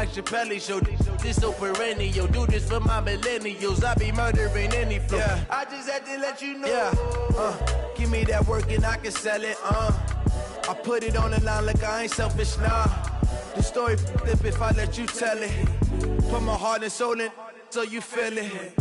like Chappelle Show. This so perennial, do this for my millennials. I be murdering any flow. Yeah. I just had to let you know. Yeah. Give me that work and I can sell it. I put it on the line like I ain't selfish, nah. The story flip if I let you tell it. Put my heart and soul in so you feel it.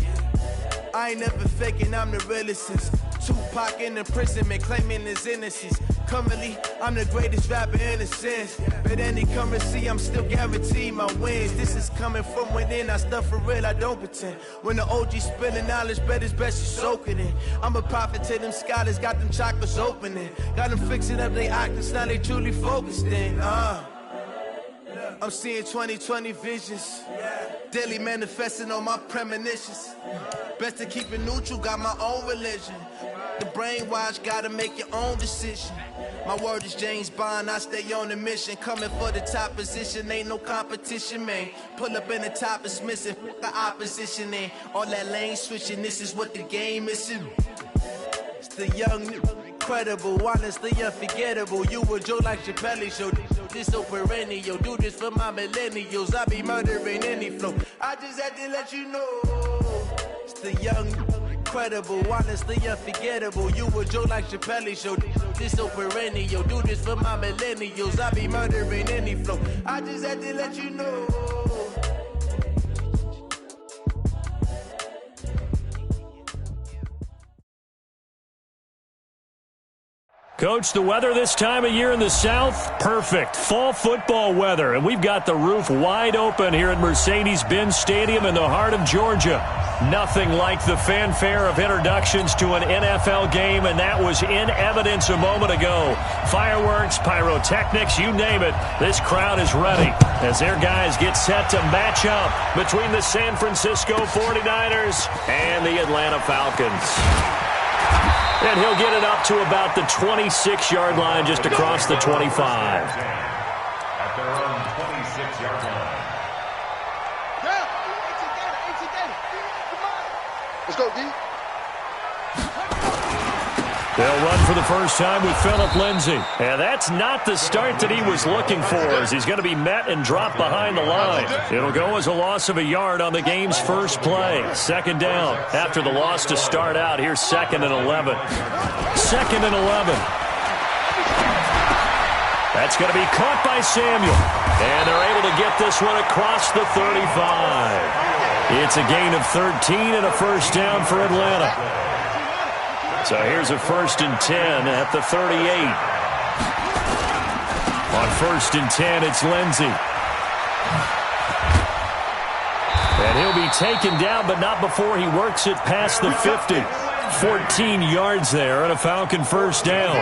I ain't never faking, I'm the realest since Tupac in imprisonment, claiming his innocence. Currently, I'm the greatest rapper in a sense. But any currency, I'm still guaranteed my wins. This is coming from within, I stuff for real, I don't pretend. When the OG spilling knowledge, bet it's best you soak it in. I'm a prophet to them scholars, got them chakras opening. Got them fixing up they octaves, now they truly focused in. I'm seeing 2020 visions. Daily manifesting on my premonitions. Best to keep it neutral, got my own religion. The brainwash, gotta make your own decision. My word is James Bond, I stay on the mission. Coming for the top position, ain't no competition, man. Pull up in the top is missing, the opposition in. All that lane switching, this is what the game is. It's the young, incredible, honestly unforgettable. You a Joe like Chappelle Show. This so perennial, do this for my millennials. I be murdering any flow. I just had to let you know. It's the young, incredible, honestly unforgettable. You a Joe like Chappelle Show. This so perennial, do this for my millennials. I be murdering any flow. I just had to let you know. Coach, the weather this time of year in the South, perfect. Fall football weather, and we've got the roof wide open here at Mercedes-Benz Stadium in the heart of Georgia. Nothing like the fanfare of introductions to an NFL game, and that was in evidence a moment ago. Fireworks, pyrotechnics, you name it. This crowd is ready as their guys get set to match up between the San Francisco 49ers and the Atlanta Falcons. And he'll get it up to about the 26-yard line, just across the 25. At their own 26-yard line. Let's go, D. They'll run for the first time with Phillip Lindsay. And that's not the start that he was looking for, as he's going to be met and dropped behind the line. It'll go as a loss of a yard on the game's first play. Second down after the loss to start out. Here's 2nd and 11. 2nd and 11. That's going to be caught by Samuel. And they're able to get this one across the 35. It's a gain of 13 and a first down for Atlanta. So here's a 1st and 10 at the 38. On 1st and 10, it's Lindsay. And he'll be taken down, but not before he works it past the 50. 14 yards there and a Falcon first down.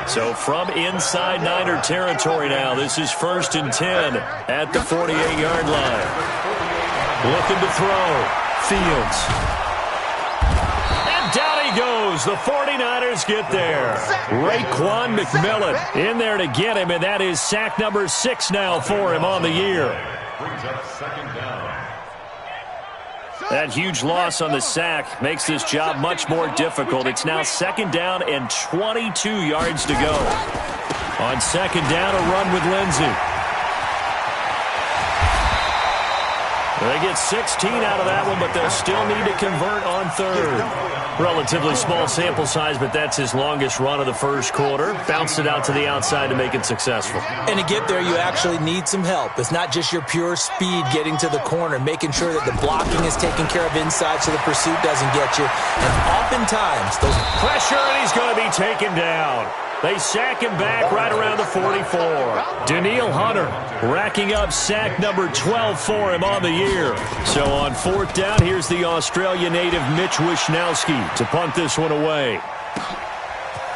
So from inside Niner territory now, this is 1st and 10 at the 48-yard line. Looking to throw. Fields. Down he goes. The 49ers get there. Raekwon McMillan in there to get him, and that is sack number 6 now for him on the year. Brings up 2nd down. That huge loss on the sack makes this job much more difficult. It's now 2nd down and 22 yards to go. On 2nd down, a run with Lindsay. They get 16 out of that one, but they'll still need to convert on 3rd. Relatively small sample size, but that's his longest run of the first quarter. Bounced it out to the outside to make it successful. And to get there, you actually need some help. It's not just your pure speed getting to the corner, making sure that the blocking is taken care of inside so the pursuit doesn't get you. And oftentimes, those pressure, and he's going to be taken down. They sack him back right around the 44. Danielle Hunter racking up sack number 12 for him on the year. So on 4th down, here's the Australia native Mitch Wishnowski to punt this one away.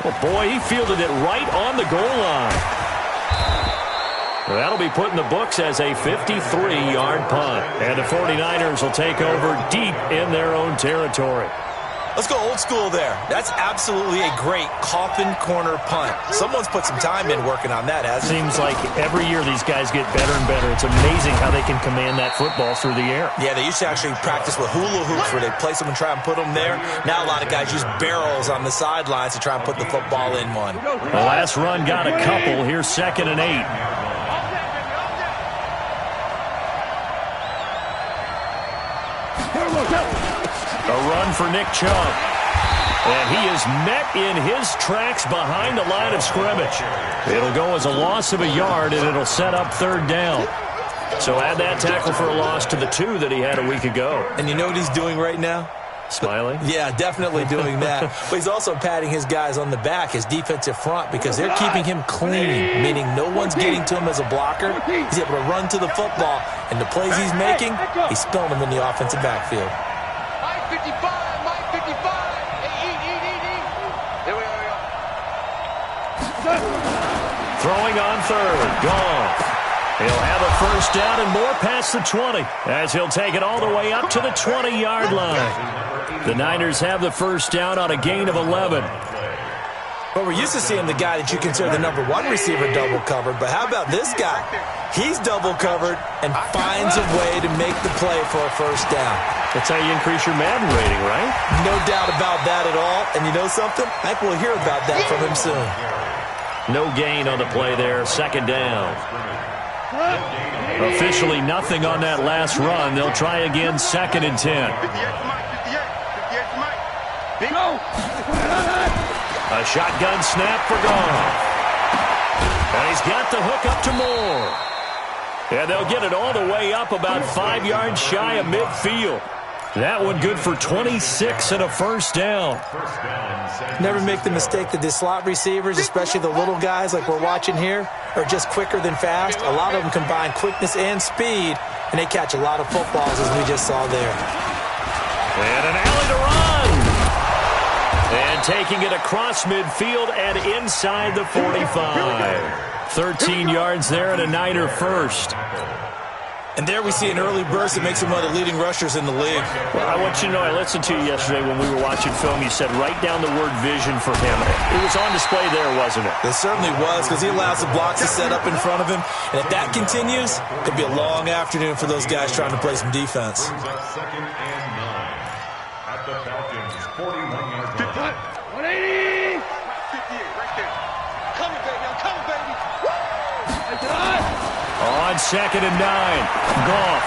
Oh boy, he fielded it right on the goal line. That'll be put in the books as a 53-yard punt. And the 49ers will take over deep in their own territory. Let's go old school there. That's absolutely a great coffin corner punt. Someone's put some time in working on that, hasn't it? Seems like every year these guys get better and better. It's amazing how they can command that football through the air. Yeah, they used to actually practice with hula hoops where they place them and try and put them there. Now a lot of guys use barrels on the sidelines to try and put the football in one. The last run got a couple. Here's 2nd and 8. A run for Nick Chubb. And he is met in his tracks behind the line of scrimmage. It'll go as a loss of a yard, and it'll set up third down. So add that tackle for a loss to the 2 that he had a week ago. And you know what he's doing right now? Smiling? Yeah, definitely doing that. But he's also patting his guys on the back, his defensive front, because they're keeping him clean, meaning no one's getting to him as a blocker. He's able to run to the football, and the plays he's making, he's spilling them in the offensive backfield. Mike 55, Mike 55. Here we go. Throwing on third. Goff. He'll have a first down and more past the 20 as he'll take it all the way up to the 20-yard line. The Niners have the first down on a gain of 11. Well, we're used to seeing the guy that you consider the number 1 receiver double covered, but how about this guy? He's double covered and finds a way to make the play for a first down. That's how you increase your Madden rating, right? No doubt about that at all. And you know something? I think we'll hear about that from him soon. No gain on the play there. Second down. Officially nothing on that last run. They'll try again, 2nd and 10. A shotgun snap for Goff. And he's got the hook up to Moore. And they'll get it all the way up about 5 yards shy of midfield. That one good for 26 and a first down. Never make the mistake that the slot receivers, especially the little guys like we're watching here, are just quicker than fast. A lot of them combine quickness and speed, and they catch a lot of footballs, as we just saw there. And an alley to run. And taking it across midfield and inside the 45. 13 yards there and a Niner first. And there we see an early burst that makes him one of the leading rushers in the league. Well, I want you to know, I listened to you yesterday when we were watching film. You said write down the word vision for him. It was on display there, wasn't it? It certainly was, because he allows the blocks to set up in front of him. And if that continues, it'll be a long afternoon for those guys trying to play some defense. 2nd and 9 at the Falcons' 41-yard line. 180. 58 right there. Coming, baby. I'm coming, baby. On 2nd and 9, Goff.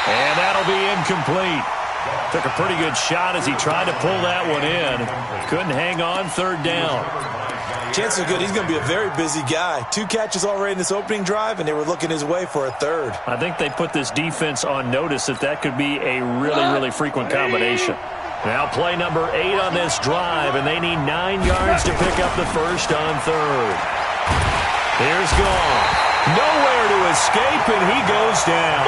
And that'll be incomplete. Took a pretty good shot as he tried to pull that one in. Couldn't hang on, third down. Chances are good he's going to be a very busy guy. 2 catches already in this opening drive, and they were looking his way for a third. I think they put this defense on notice that could be a really frequent combination. Now play number 8 on this drive, and they need 9 yards to pick up the first on third. Here's Goff. Nowhere to escape, and he goes down.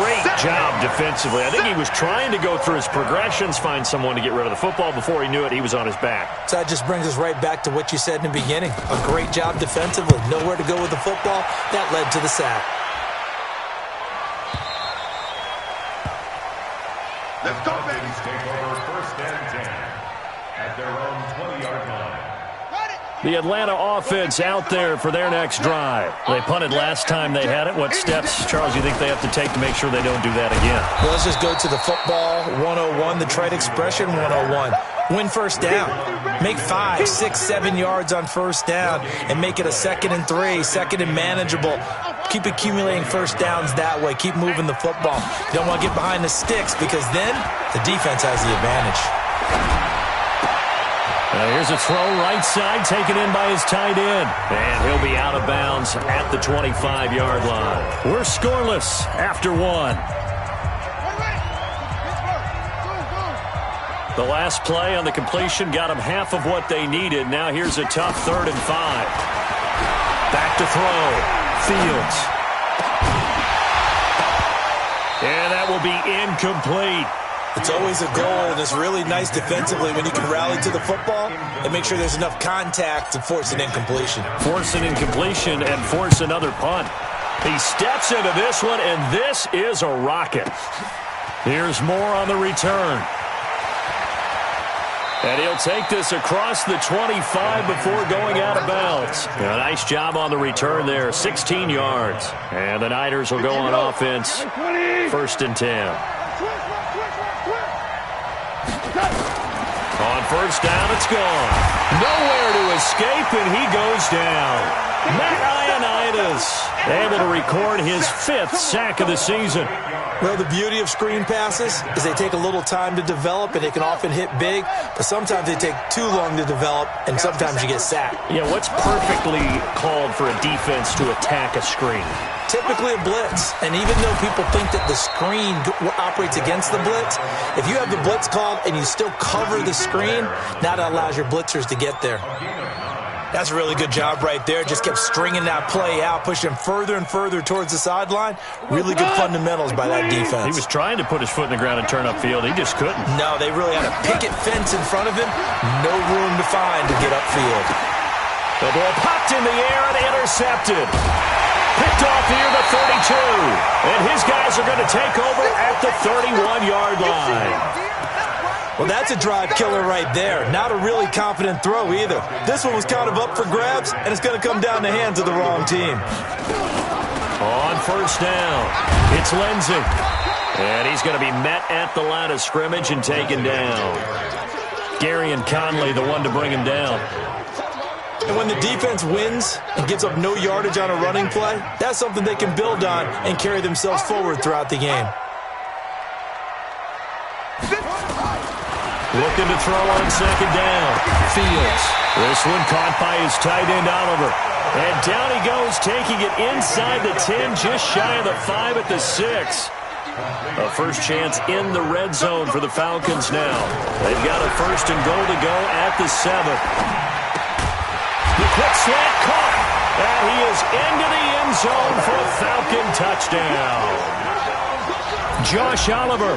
Great job defensively. I think he was trying to go through his progressions, find someone to get rid of the football. Before he knew it, he was on his back. So that just brings us right back to what you said in the beginning. A great job defensively. Nowhere to go with the football. That led to the sack. Let's go, baby. Take over 1st and 10 at their own 20-yard line. The Atlanta offense out there for their next drive. They punted last time they had it. What steps, Charles, you think they have to take to make sure they don't do that again? Well, let's just go to the football 101, the trade expression 101. Win first down. Make 5, 6, 7 yards on first down and make it a 2nd and 3, 2nd and manageable. Keep accumulating first downs that way. Keep moving the football. You don't want to get behind the sticks because then the defense has the advantage. Here's a throw right side taken in by his tight end. And he'll be out of bounds at the 25-yard line. We're scoreless after 1. The last play on the completion got them half of what they needed. Now here's a tough 3rd and 5. Back to throw. Fields. And that will be incomplete. It's always a goal, and it's really nice defensively when you can rally to the football and make sure there's enough contact to force an incompletion. Force an incompletion and force another punt. He steps into this one, and this is a rocket. Here's Moore on the return. And he'll take this across the 25 before going out of bounds. A nice job on the return there, 16 yards. And the Niners will go on offense, 1st and 10. On first down, it's gone. Nowhere to escape, and he goes down. Matt Ioannidis able to record his 5th sack of the season. Well, the beauty of screen passes is they take a little time to develop, and they can often hit big, but sometimes they take too long to develop, and sometimes you get sacked. Yeah, what's perfectly called for a defense to attack a screen? Typically a blitz, and even though people think that the screen operates against the blitz, if you have the blitz called and you still cover the screen, now that allows your blitzers to get there. That's a really good job right there. Just kept stringing that play out, pushing further and further towards the sideline. Really good fundamentals by that defense. He was trying to put his foot in the ground and turn upfield. He just couldn't. No, they really had a picket fence in front of him. No room to find to get upfield. The ball popped in the air and intercepted. Picked off near the 32. And his guys are going to take over at the 31-yard line. Well, that's a drive killer right there. Not a really confident throw either. This one was kind of up for grabs, and it's going to come down the hands of the wrong team. On first down, it's Lindsey. And he's going to be met at the line of scrimmage and taken down. Gary and Conley, the one to bring him down. And when the defense wins and gives up no yardage on a running play, that's something they can build on and carry themselves forward throughout the game. Looking to throw on second down. Fields. This one caught by his tight end, Oliver. And down he goes, taking it inside the 10, just shy of the 5 at the 6. A first chance in the red zone for the Falcons now. They've got a first and goal to go at the 7. The quick slant caught. And he is into the end zone for a Falcon touchdown. Josh Oliver.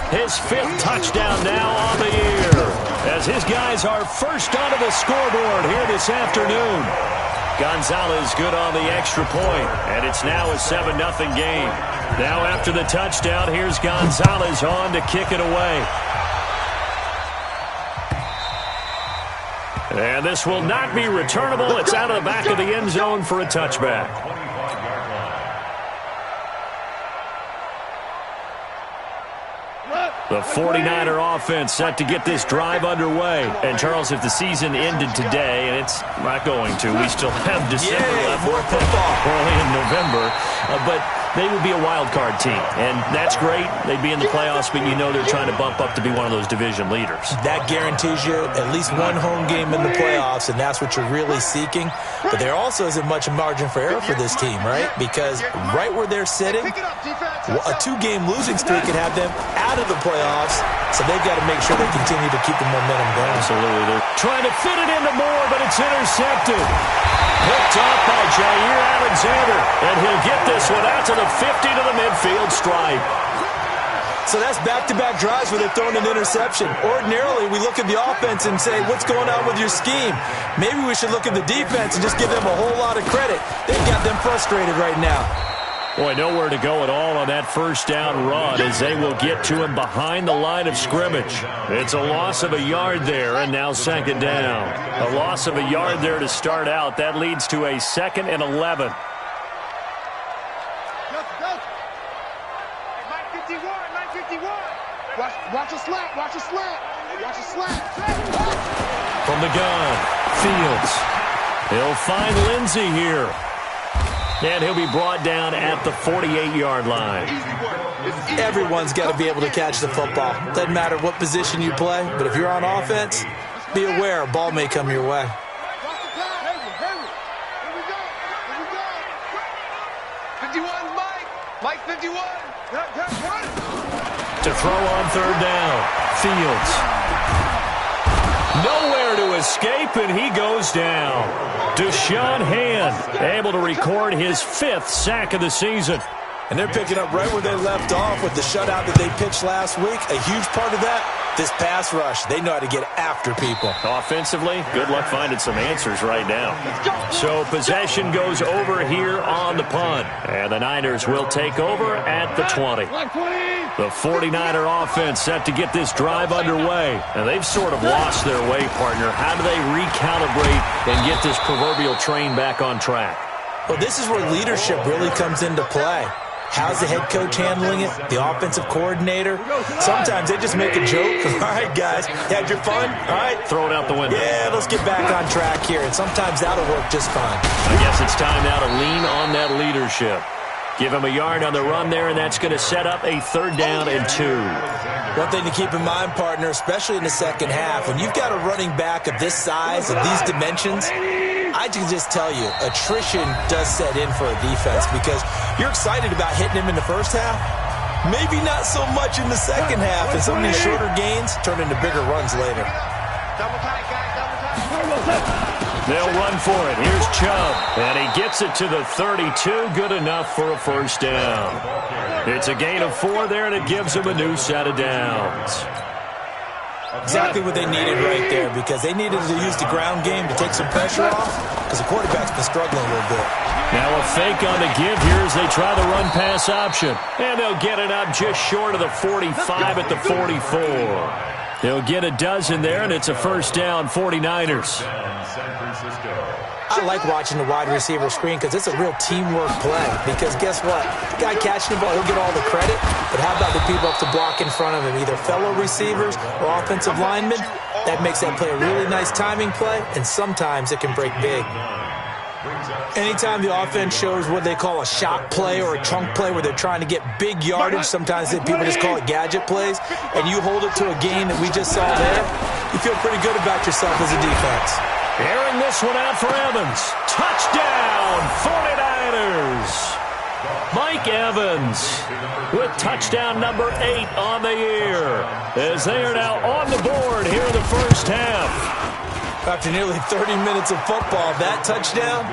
His 5th touchdown now on the year as his guys are first onto the scoreboard here this afternoon. Gonzalez good on the extra point, and it's now a 7-0 game. Now after the touchdown, here's Gonzalez on to kick it away. And this will not be returnable. It's out of the back of the end zone for a touchback. The 49er offense set to get this drive underway. And, Charles, if the season ended today, and it's not going to, we still have December left. More football. Early in November. But they would be a wild card team. And that's great. They'd be in the playoffs, but you know they're trying to bump up to be one of those division leaders. That guarantees you at least one home game in the playoffs, and that's what you're really seeking. But there also isn't much margin for error for this team, right? Because right where they're sitting, a 2-game losing streak could have them out of the playoffs, so they've got to make sure they continue to keep the momentum going. Absolutely. They're trying to fit it into Moore, but it's intercepted. Picked off by Jair Alexander, and he'll get this one out to the 50 to the midfield stripe. So that's back-to-back drives where they're throwing an interception. Ordinarily, we look at the offense and say, what's going on with your scheme? Maybe we should look at the defense and just give them a whole lot of credit. They've got them frustrated right now. Boy, nowhere to go at all on that first down run as they will get to him behind the line of scrimmage. It's a loss of a yard there, and now second down. A loss of a yard there to start out. That leads to a 2nd and 11. Watch a slant, watch a slant, watch a slant. From the gun, Fields. He'll find Lindsey here. And he'll be brought down at the 48-yard line. Everyone's got to be able to catch the football. Doesn't matter what position you play, but if you're on offense, be aware a ball may come your way. Mike 51. To throw on third down, Fields. Nowhere to escape, and he goes down. Deshaun Hand able to record his 5th sack of the season. And they're picking up right where they left off with the shutout that they pitched last week. A huge part of that, this pass rush. They know how to get after people. Offensively, good luck finding some answers right now. So possession goes over here on the punt. And the Niners will take over at the 20. The 49er offense set to get this drive underway. And they've sort of lost their way, partner. How do they recalibrate and get this proverbial train back on track? Well, this is where leadership really comes into play. How's the head coach handling it? The offensive coordinator? Sometimes they just make a joke. All right, guys, you had your fun? All right. Throw it out the window. Yeah, let's get back on track here, and sometimes that'll work just fine. I guess it's time now to lean on that leadership. Give him a yard on the run there, and that's going to set up a 3rd down and 2. One thing to keep in mind, partner, especially in the second half, when you've got a running back of this size, of these dimensions, I can just tell you, attrition does set in for a defense because you're excited about hitting him in the first half. Maybe not so much in the second half, and some of these shorter gains turn into bigger runs later. They'll run for it. Here's Chubb, and he gets it to the 32. Good enough for a 1st down. It's a gain of 4 there, and it gives them a new set of downs. Exactly what they needed right there, because they needed to use the ground game to take some pressure off, because the quarterback's been struggling a little bit. Now a fake on the give here as they try the run-pass option. And they'll get it up just short of the 45 at the 44. They'll get a dozen there, and it's a 1st down, 49ers. I like watching the wide receiver screen because it's a real teamwork play. Because guess what? The guy catching the ball, he'll get all the credit. But how about the people up to block in front of him, either fellow receivers or offensive linemen? That makes that play a really nice timing play, and sometimes it can break big. Anytime the offense shows what they call a shot play or a chunk play where they're trying to get big yardage, sometimes people just call it gadget plays, and you hold it to a gain that we just saw there, you feel pretty good about yourself as a defense. Airing this one out for Evans. Touchdown, 49ers. Mike Evans with touchdown number 8 on the year as they are now on the board here in the first half. After nearly 30 minutes of football, that touchdown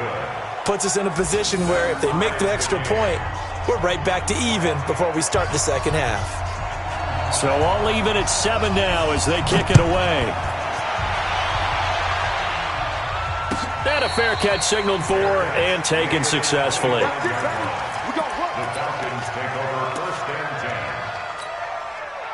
puts us in a position where if they make the extra point, we're right back to even before we start the second half. So all even at 7 now as they kick it away. And a fair catch signaled for and taken successfully. The Falcons take over 1st and 10.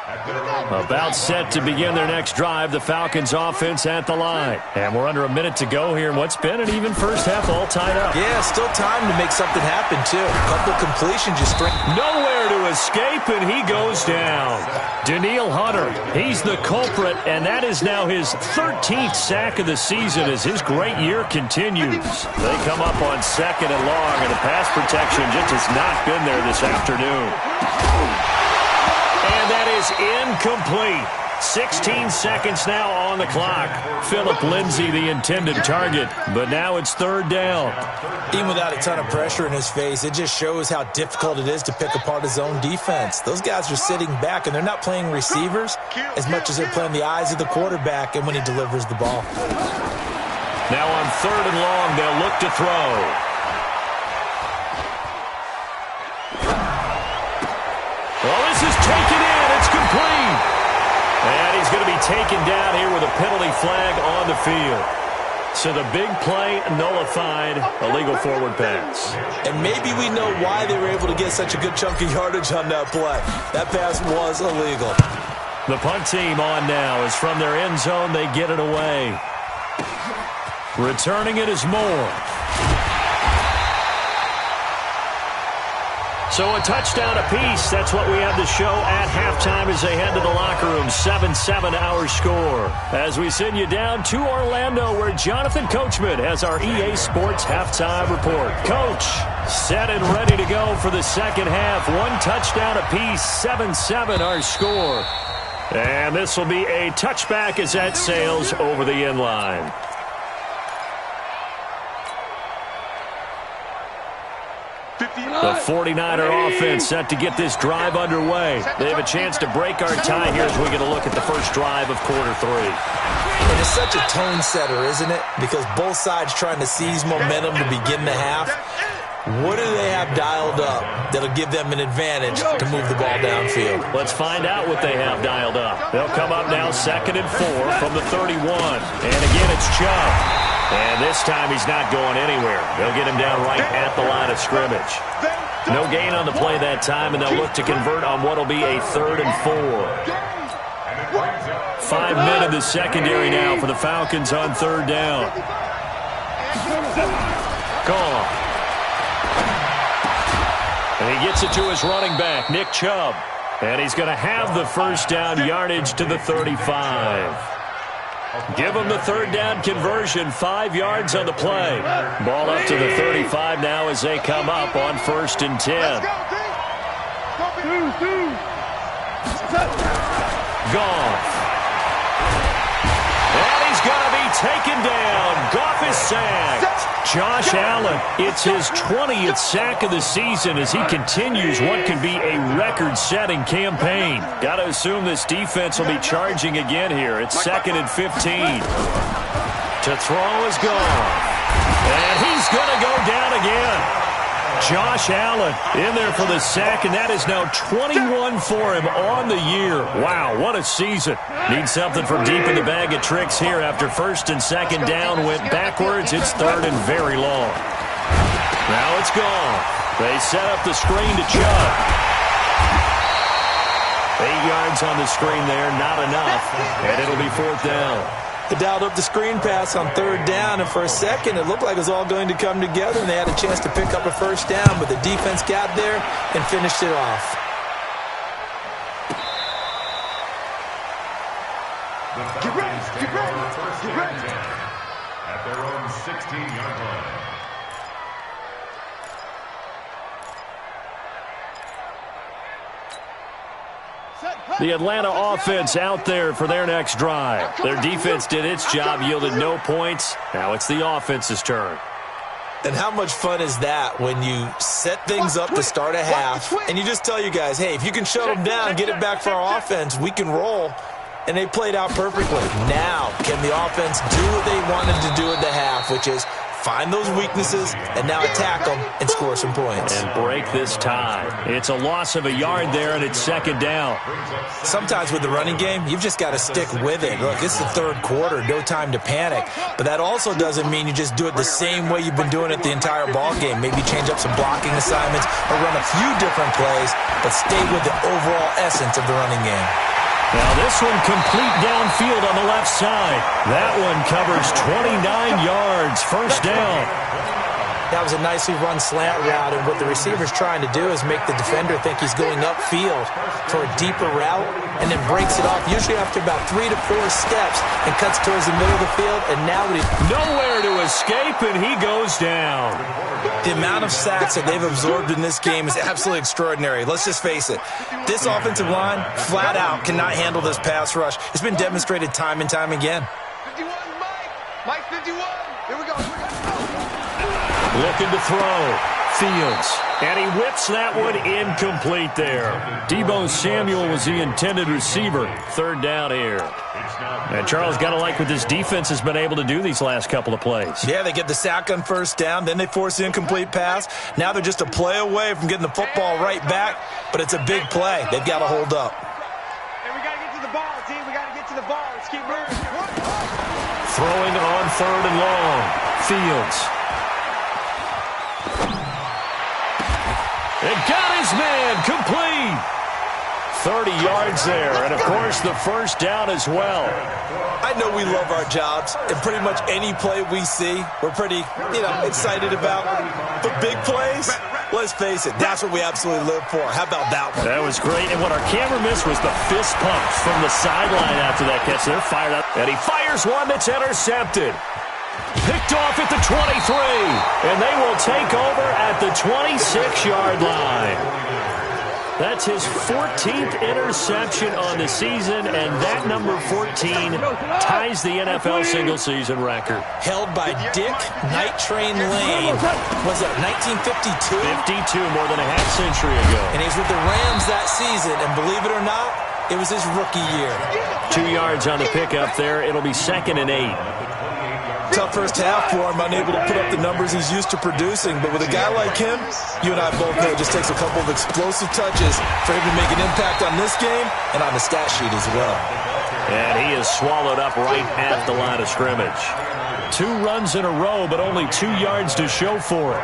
At their own About set to begin their next drive, the Falcons offense at the line. And we're under a minute to go here in what's been an even first half, all tied up. Yeah, still time to make something happen, too. A couple completions just straight. Nowhere to escape, and he goes down. Danielle Hunter, he's the culprit, and that is now his 13th sack of the season as his great year continues. They come up on 2nd and long, and the pass protection just has not been there this afternoon. And that is incomplete. 16 seconds now on the clock. Phillip Lindsay, the intended target, but now it's 3rd down. Even without a ton of pressure in his face, it just shows how difficult it is to pick apart his own defense. Those guys are sitting back, and they're not playing receivers as much as they're playing the eyes of the quarterback and when he delivers the ball. Now on 3rd and long, they'll look to throw. Well, this is taken in. It's complete. And he's going to be taken down here with a penalty flag on the field. So the big play nullified, a legal forward pass. And maybe we know why they were able to get such a good chunk of yardage on that play. That pass was illegal. The punt team on now is from their end zone. They get it away. Returning it is Moore. So a touchdown apiece. That's what we have to show at halftime as they head to the locker room. 7-7 our score. As we send you down to Orlando where Jonathan Coachman has our EA Sports halftime report. Coach, set and ready to go for the second half. 1 touchdown apiece. 7-7 our score. And this will be a touchback as that sails over the end line. The 49er offense set to get this drive underway. They have a chance to break our tie here as we get a look at the first drive of quarter 3. And it's such a tone setter, isn't it? Because both sides trying to seize momentum to begin the half. What do they have dialed up that'll give them an advantage to move the ball downfield? Let's find out what they have dialed up. They'll come up now 2nd and 4 from the 31. And again, it's Chubb. And this time he's not going anywhere. They'll get him down right at the line of scrimmage. No gain on the play that time, and they'll look to convert on what will be a 3rd and 4. 5 men in the secondary now for the Falcons on 3rd down. Gone. And he gets it to his running back, Nick Chubb. And he's going to have the first down yardage to the 35. Give him the third down conversion, 5 yards on the play. Ball up to the 35 now as they come up on 1st and 10. Goff. And he's going to be taken down. Goff is sacked. Josh Allen, it's his 20th sack of the season as he continues what can be a record-setting campaign. Got to assume this defense will be charging again here. It's 2nd and 15. To throw is Goff. And he's going to go down again. Josh Allen in there for the sack, and that is now 21 for him on the year. Wow, what a season. Needs something from deep in the bag of tricks here after 1st and 2nd down went backwards. It's 3rd and very long. Now it's gone. They set up the screen to Chubb. 8 yards on the screen there, not enough, and it'll be 4th down. They dialed up the screen pass on 3rd down, and for a second it looked like it was all going to come together, and they had a chance to pick up a first down, but the defense got there and finished it off. Get ready, get ready, get ready. At their own 16-yard line. The Atlanta offense out there for their next drive. Their defense did its job, yielded no points. Now it's the offense's turn. And how much fun is that when you set things up to start a half and you just tell you guys, hey, if you can shut them down, get it back for our offense, we can roll. And they played out perfectly. Now, can the offense do what they wanted to do at the half, which is find those weaknesses and now attack them and score some points. And break this tie. It's a loss of a yard there, and it's 2nd down. Sometimes with the running game, you've just got to stick with it. Look, it's the 3rd quarter, no time to panic. But that also doesn't mean you just do it the same way you've been doing it the entire ball game. Maybe change up some blocking assignments or run a few different plays, but stay with the overall essence of the running game. Now this one complete downfield on the left side. That one covers 29 yards. 1st down. That was a nicely run slant route, and what the receiver's trying to do is make the defender think he's going upfield for a deeper route and then breaks it off, usually after about 3 to 4 steps, and cuts towards the middle of the field, and now nowhere to escape, and he goes down. The amount of sacks that they've absorbed in this game is absolutely extraordinary. Let's just face it. This offensive line, flat out, cannot handle this pass rush. It's been demonstrated time and time again. 51, Mike 51. Here we go. Looking to throw. Fields. And he whips that one incomplete there. Deebo Samuel was the intended receiver. 3rd down here. And Charles, got to like what this defense has been able to do these last couple of plays. Yeah, they get the sack on 1st down, then they force the incomplete pass. Now they're just a play away from getting the football right back, but it's a big play. They've got to hold up. And we got to get to the ball, team. We got to get to the ball. Let's keep moving. Throwing on 3rd and long. Fields. And got his man complete. 30 yards there, and of course the 1st down as well. I know we love our jobs, and pretty much any play we see, we're pretty, excited about. But big plays, let's face it, that's what we absolutely live for. How about that one? That was great, and what our camera missed was the fist pump from the sideline after that catch. They're fired up, and he fires one that's intercepted. Picked off at the 23, and they will take over at the 26-yard line. That's his 14th interception on the season, and that number 14 ties the NFL single-season record. Held by Dick Night Train Lane. Was it 1952? 52, more than a half-century ago. And he's with the Rams that season, and believe it or not, it was his rookie year. 2 yards on the pickup there. It'll be 2nd and 8. Tough first half for him, unable to put up the numbers he's used to producing. But with a guy like him, you and I both know it just takes a couple of explosive touches for him to make an impact on this game and on the stat sheet as well. And he is swallowed up right at the line of scrimmage. 2 runs in a row, but only 2 yards to show for it.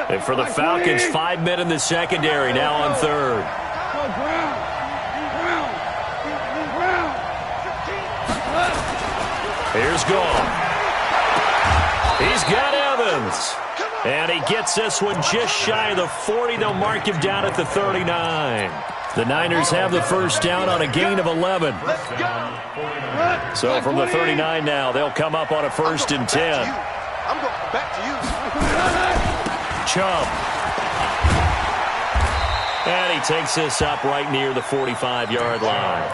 And for the Falcons, 5 men in the secondary, now on 3rd. Here's Goff. He's got Evans. And he gets this one just shy of the 40. They'll mark him down at the 39. The Niners have the first down on a gain of 11. So from the 39 now, they'll come up on a 1st and 10. I'm going back to you. Chubb. And he takes this up right near the 45-yard line.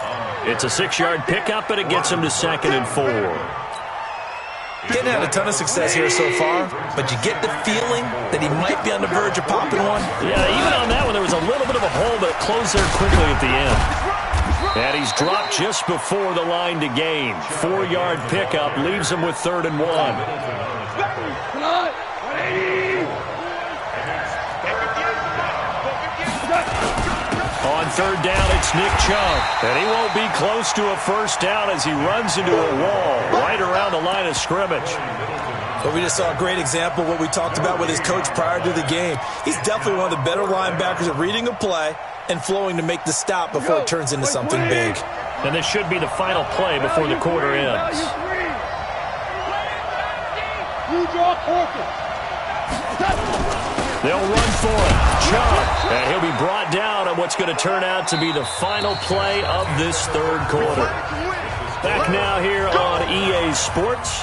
It's a 6-yard pickup, and it gets him to 2nd and 4. Getting had a ton of success here so far, but you get the feeling that he might be on the verge of popping one. Yeah, even on that one, there was a little bit of a hole, but it closed there quickly at the end. And he's dropped just before the line to gain. 4-yard pickup leaves him with 3rd and 1. On 3rd down, it's Nick Chubb. And he won't be close to a first down as he runs into a wall right around the line of scrimmage. But we just saw a great example of what we talked about with his coach prior to the game. He's definitely one of the better linebackers at reading a play and flowing to make the stop before it turns into something big. And this should be the final play before the quarter ends. They'll run for it. Chubb. And he'll be brought down on what's going to turn out to be the final play of this 3rd quarter. Back now here on EA Sports.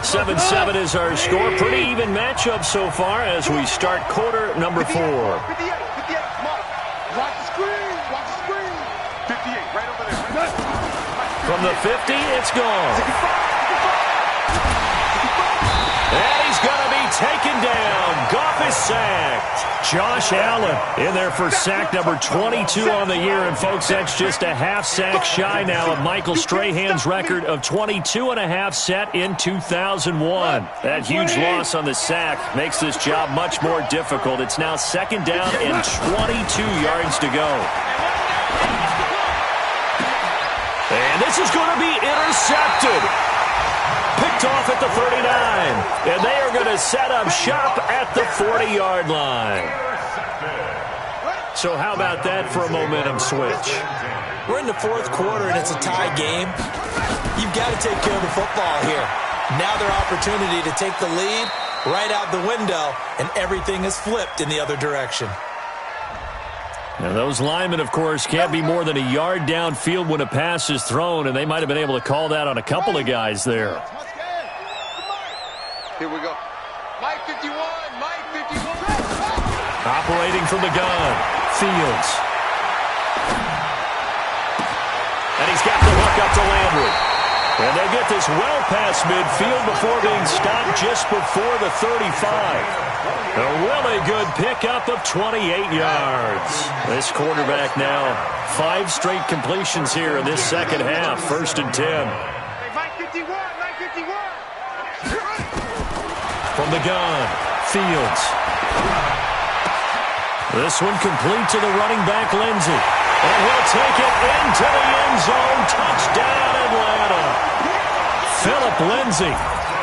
7-7 is our score. Pretty even matchup so far as we start quarter number 4. 58, watch the screen, watch the screen. 58, right over there. From the 50, it's gone. And he's going to be taken down. Goff is sacked. Josh Allen in there for sack number 22 on the year. And, folks, that's just a half sack shy now of Michael Strahan's record of 22.5 set in 2001. That huge loss on the sack makes this job much more difficult. It's now 2nd down and 22 yards to go. And this is going to be intercepted. Picked off at the 39. And they are going to set up shop at the 40-yard line. So how about that for a momentum switch? We're in the 4th quarter, and it's a tie game. You've got to take care of the football here. Now their opportunity to take the lead right out the window, and everything is flipped in the other direction. Now those linemen, of course, can't be more than a yard downfield when a pass is thrown, and they might have been able to call that on a couple of guys there. Here we go. Mike 51, Mike 51. Operating from the gun, Fields. And he's got the hook up to Landry. And they get this well past midfield before being stopped just before the 35. A really good pickup of 28 yards. This quarterback now, 5 straight completions here in this 2nd half. 1st and 10. Hey, Mike 51, Mike 51. From the gun, Fields. This one complete to the running back, Lindsey. And he'll take it into the end zone. Touchdown, Atlanta. Phillip Lindsey,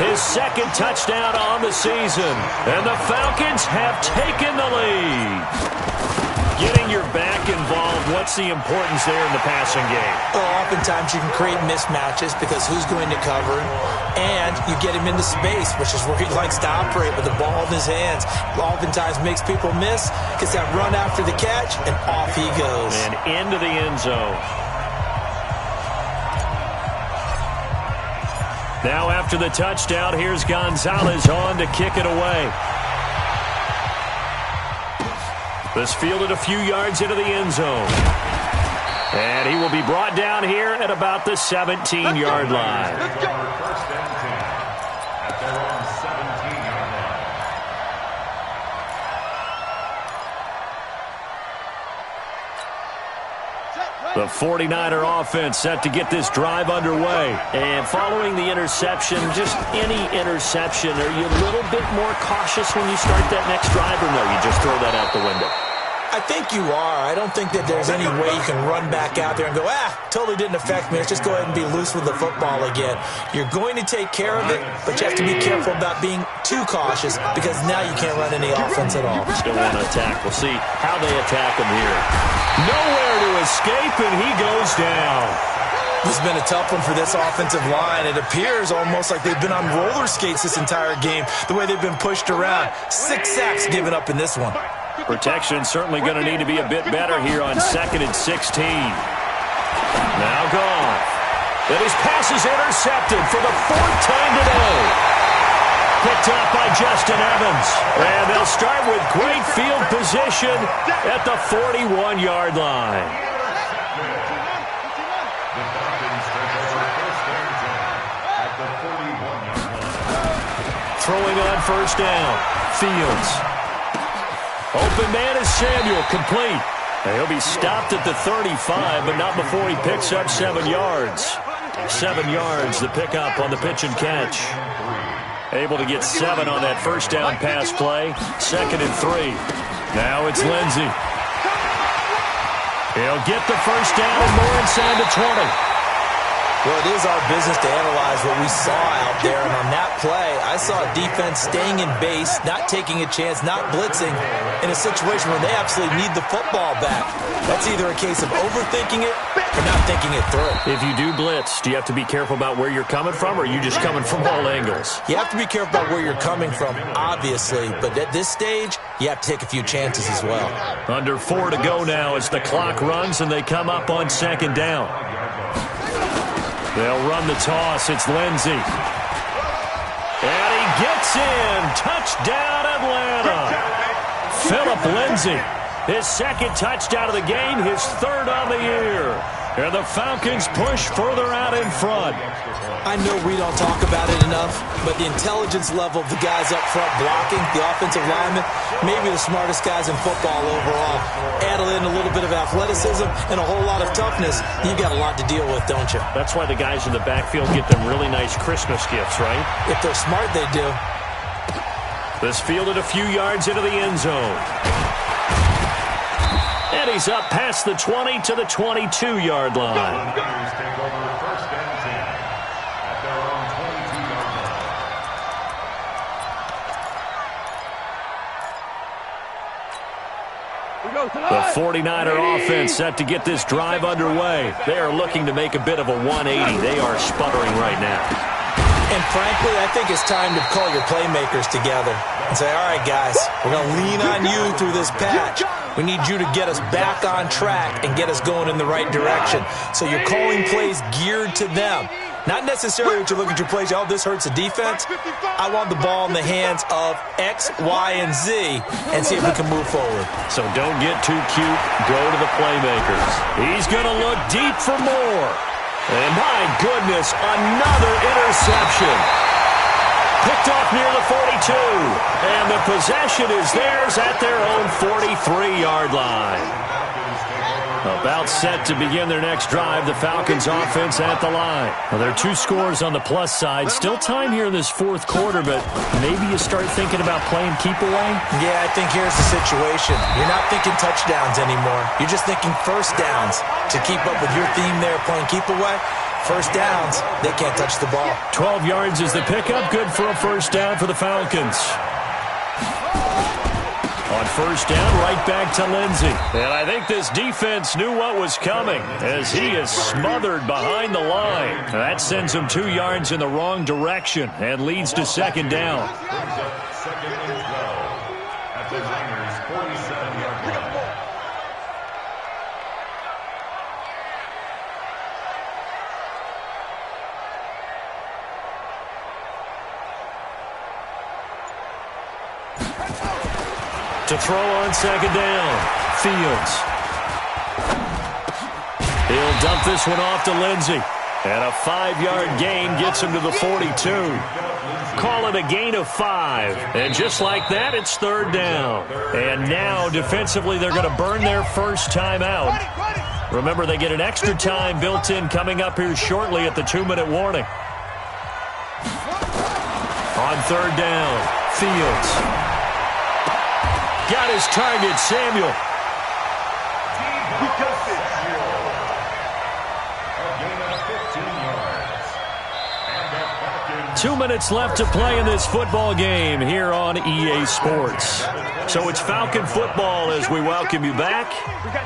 his 2nd touchdown on the season. And the Falcons have taken the lead. Getting your back involved, what's the importance there in the passing game? Well, oftentimes you can create mismatches because who's going to cover him, and you get him into space, which is where he likes to operate with the ball in his hands. Oftentimes makes people miss, gets that run after the catch, and off he goes. And into the end zone. Now after the touchdown, here's Gonzalez on to kick it away. This fielded a few yards into the end zone. And he will be brought down here at about the 17-yard line. First and 10 at their own 17-yard line. The 49er offense set to get this drive underway. And following the interception, just any interception, are you a little bit more cautious when you start that next drive, or no, you just throw that out the window? I think you are. I don't think that there's any way you can run back out there and go, totally didn't affect me. Let's just go ahead and be loose with the football again. You're going to take care of it, but you have to be careful about being too cautious because now you can't run any offense at all. Still want to attack. We'll see how they attack him here. Nowhere to escape, and he goes down. It's been a tough one for this offensive line. It appears almost like they've been on roller skates this entire game, the way they've been pushed around. 6 sacks given up in this one. Protection certainly going to need to be a bit better here on 2nd and 16. Now gone. And his pass is intercepted for the 4th time today. Picked up by Justin Evans. And they'll start with great field position at the 41-yard line. Throwing on 1st down. Fields. Open man is Samuel. Complete. He'll be stopped at the 35, but not before he picks up 7 yards. 7 yards, the pickup on the pitch and catch. Able to get 7 on that 1st down pass play. 2nd and 3. Now it's Lindsey. He'll get the 1st down and more inside the 20. Well, it is our business to analyze what we saw out there, and on that play, I saw a defense staying in base, not taking a chance, not blitzing, in a situation where they absolutely need the football back. That's either a case of overthinking it or not thinking it through. If you do blitz, do you have to be careful about where you're coming from, or are you just coming from all angles? You have to be careful about where you're coming from, obviously, but at this stage, you have to take a few chances as well. Under 4 to go now as the clock runs and they come up on 2nd down. They'll run the toss. It's Lindsey. And he gets in. Touchdown, Atlanta. Phillip Lindsey. His 2nd touchdown of the game, his 3rd on the year. And the Falcons push further out in front. I know we don't talk about it enough, but the intelligence level of the guys up front blocking, the offensive linemen, maybe the smartest guys in football overall. Add in a little bit of athleticism and a whole lot of toughness, you've got a lot to deal with, don't you? That's why the guys in the backfield get them really nice Christmas gifts, right? If they're smart, they do. This fielded a few yards into the end zone. And he's up past the 20 to the 22-yard line. The 49er offense set to get this drive underway. They are looking to make a bit of a 180. They are sputtering right now. And frankly, I think it's time to call your playmakers together and say, all right, guys, we're going to lean on you through this patch. We need you to get us back on track and get us going in the right direction. So you're calling plays geared to them. Not necessarily that you look at your plays, oh, this hurts the defense. I want the ball in the hands of X, Y, and Z and see if we can move forward. So don't get too cute. Go to the playmakers. He's going to look deep for more. And my goodness, another interception. Picked off near the 42. And the possession is theirs at their own 43-yard line. About set to begin their next drive, the Falcons offense at the line. Well, there are 2 scores on the plus side. Still time here in this 4th quarter, but maybe you start thinking about playing keep away? Yeah, I think here's the situation. You're not thinking touchdowns anymore. You're just thinking 1st downs. To keep up with your theme there, playing keep away, 1st downs, they can't touch the ball. 12 yards is the pickup. Good for a 1st down for the Falcons. On 1st down, right back to Lindsey. And I think this defense knew what was coming as he is smothered behind the line. That sends him 2 yards in the wrong direction and leads to 2nd down. 2nd and 12 at the Niners' 47-yard line. To throw on 2nd down, Fields. He'll dump this one off to Lindsey. And a 5-yard gain gets him to the 42. Call it a gain of 5. And just like that, it's 3rd down. And now, defensively, they're going to burn their first time out. Remember, they get an extra time built in coming up here shortly at the 2-minute warning. On 3rd down, Fields. Got his target, Samuel. We got this. A gain of 15 yards. And the Falcons 2 minutes left to play in this football game here on EA Sports. So it's Falcon football as we welcome you back.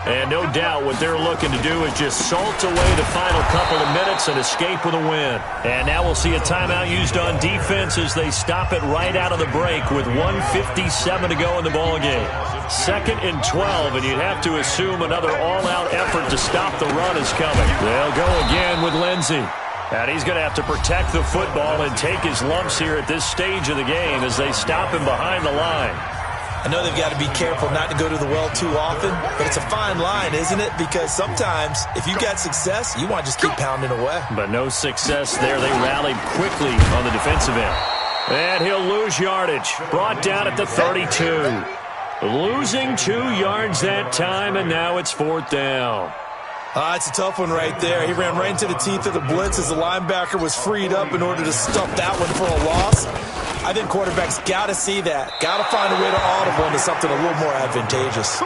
And no doubt what they're looking to do is just salt away the final couple of minutes and escape with a win. And now we'll see a timeout used on defense as they stop it right out of the break with 1:57 to go in the ballgame. 2nd and 12, and you'd have to assume another all-out effort to stop the run is coming. They'll go again with Lindsey. And he's going to have to protect the football and take his lumps here at this stage of the game as they stop him behind the line. I know they've got to be careful not to go to the well too often, but it's a fine line, isn't it? Because sometimes if you got success, you want to just keep pounding away. But no success there. They rallied quickly on the defensive end. And he'll lose yardage. Brought down at the 32. Losing 2 yards that time, and now it's 4th down. It's a tough one right there. He ran right into the teeth of the blitz as the linebacker was freed up in order to stuff that one for a loss. I think quarterbacks got to see that. Got to find a way to audible into something a little more advantageous.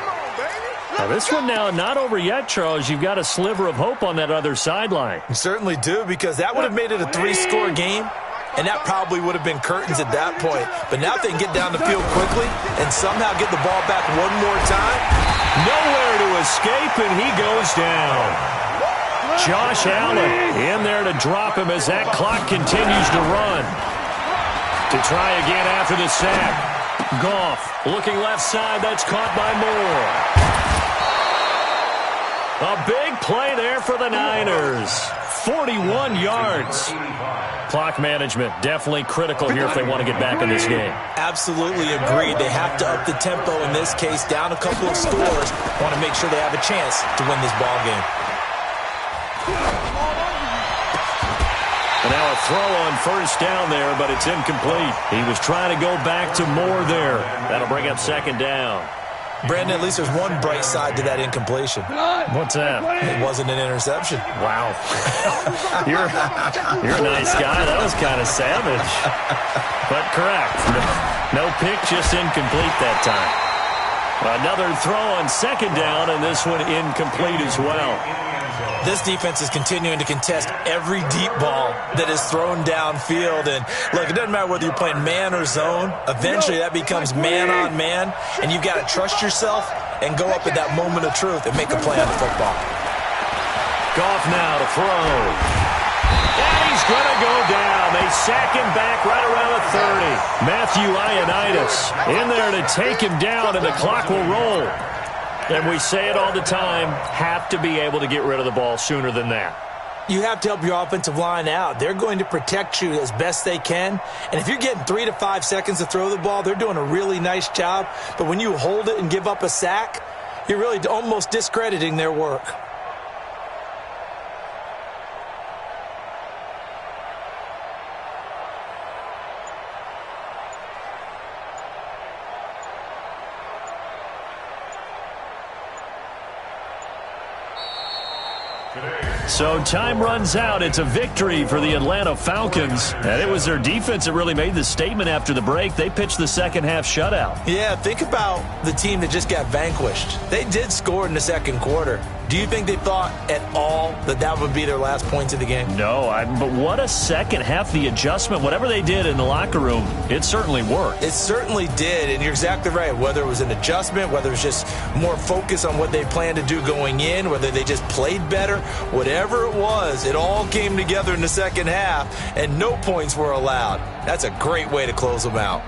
Now this one now not over yet, Charles. You've got a sliver of hope on that other sideline. You certainly do, because that would have made it a 3-score game, and that probably would have been curtains at that point. But now if they can get down the field quickly and somehow get the ball back one more time. Nowhere to escape, and he goes down. Josh Allen in there to drop him as that clock continues to run. To try again after the sack. Goff looking left side. That's caught by Moore. A big play there for the Niners. 41 yards. Clock management definitely critical here if they want to get back in this game. Absolutely agreed. They have to up the tempo in this case, down a couple of scores. Want to make sure they have a chance to win this ball game. And now a throw on 1st down there, but it's incomplete. He was trying to go back to Moore there. That'll bring up 2nd down. Brandon, at least there's one bright side to that incompletion. What's that? It wasn't an interception. Wow. You're a nice guy. That was kind of savage. But correct. No pick, just incomplete that time. Another throw on 2nd down, and this one incomplete as well. This defense is continuing to contest every deep ball that is thrown downfield. And, look, it doesn't matter whether you're playing man or zone. Eventually that becomes man-on-man, and you've got to trust yourself and go up at that moment of truth and make a play on the football. Goff now to throw. And he's going to go down. They sack him back right around the 30. Matthew Ioannidis in there to take him down, and the clock will roll. And we say it all the time, have to be able to get rid of the ball sooner than that. You have to help your offensive line out. They're going to protect you as best they can. And if you're getting 3 to 5 seconds to throw the ball, they're doing a really nice job. But when you hold it and give up a sack, you're really almost discrediting their work. So time runs out. It's a victory for the Atlanta Falcons. And it was their defense that really made the statement after the break. They pitched the 2nd half shutout. Yeah, think about the team that just got vanquished. They did score in the 2nd quarter. Do you think they thought at all that that would be their last points of the game? No, but what a 2nd half. The adjustment, whatever they did in the locker room, it certainly worked. It certainly did, and you're exactly right. Whether it was an adjustment, whether it was just more focus on what they planned to do going in, whether they just played better, whatever it was, it all came together in the 2nd half, and no points were allowed. That's a great way to close them out.